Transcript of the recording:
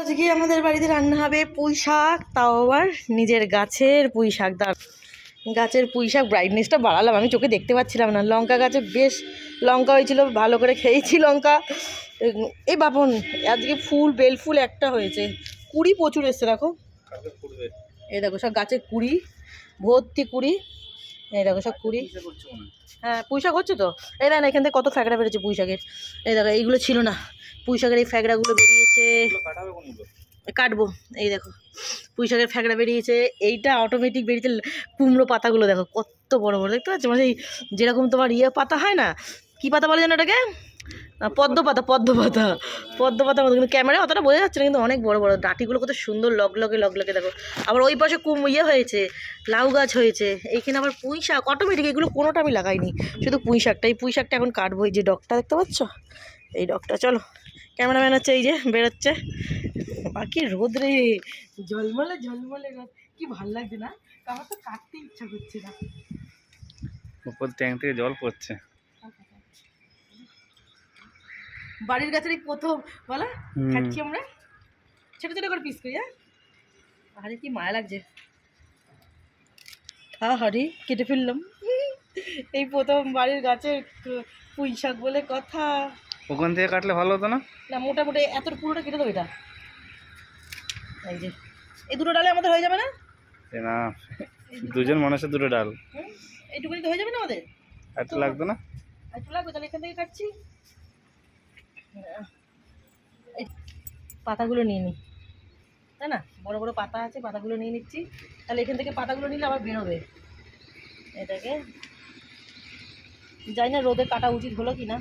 আজকে আমাদের বাড়িতে রান্না হবে পুঁই শাক, তাও আবার নিজের গাছের পুঁই শাক। গাছের পুঁই শাক ব্রাইটনেসটা বাড়ালাম, আমি চোখে দেখতে পাচ্ছিলাম না। লঙ্কা গাছে বেশ লঙ্কা হয়েছিল, ভালো করে খেয়েছি লঙ্কা। এই বাপন আজকে ফুল, বেল ফুল একটা হয়েছে, কুড়ি প্রচুর এসছে। দেখো এই দেখো সব গাছের কুড়ি, ভর্তি কুড়ি। এই দেখো সব কুড়ি। হ্যাঁ পুঁই শাক হচ্ছে তো। এই দেখো এখান থেকে কত ফ্যাকড়া বেরিয়েছে পুঁই শাকের। এই দেখো এইগুলো ছিল না, পুঁই শাকের এই ফ্যাকড়াগুলো বেরিয়েছে। কাটবো। এই দেখো পুঁই শাকের ফ্যাকড়া বেরিয়েছে, এইটা অটোমেটিক বেরিয়েছে। কুমড়ো পাতাগুলো দেখো কত বড় বড়, দেখতে পাচ্ছ? মানে যেরকম তোমার পাতা হয় না, কী পাতা বলে যেন এটাকে, পদ্ম পাতা। পদ্ম পাতা, পদ্ম পাতা মতো, কিন্তু ক্যামেরায় অতটা বোঝা যাচ্ছে না, কিন্তু অনেক বড় বড় ডাঁটিগুলো কত সুন্দর লগলগে লগলগে। দেখো আবার ওই পাশে হয়েছে, লাউ গাছ হয়েছে, এইখানে আবার পুঁই শাক অটোমেটিক। এগুলো কোনোটা আমি লাগাইনি, শুধু পুঁই শাকটা। এই পুঁই শাকটা এখন কাটবো। এই যে ডগটা দেখতে পাচ্ছ, এই ডগটা। চলো ক্যামেরাম্যান হচ্ছে, এই যে বেরোচ্ছে। বাকি রোদ রে, ঝলমলে ঝলমলে রোদ, কি ভাল লাগছে না? আমার তো কাটতে ইচ্ছা করছে না। উপর ট্যাঙ্ক থেকে জল পড়ছে। বাড়ির গাছের এই প্রথম বলা খাচ্ছি আমরা, ছোটো ছোটো করে পিস করি। হ্যাঁ আরে কি মায়া লাগছে। হারি কেটে ফেললাম। এই প্রথম বাড়ির গাছের পুঁই শাক বলে কথা। ওখান থেকে কাটলে ভালো হতো না? না মোটামুটি এত পুরোটা কেটে দেবো। এটা এই যে এই দুটো ডালে আমাদের হয়ে যাবে না? না, দুজন মানুষের দুটো ডাল, এইটুকুনি তো হয়ে যাবে না আমাদের? একটু লাগতো না? একটু লাগবে, তাহলে এখান থেকে কাটছি। এই পাতাগুলো নিয়ে নিই, তাই না? বড় বড় পাতা আছে, পাতাগুলো নিয়ে নিচ্ছি। তাহলে এখান থেকে পাতাগুলো নিলে আবার বেরোবে। এটাকে জানি না রোদে কাটা উচিত হলো কি না।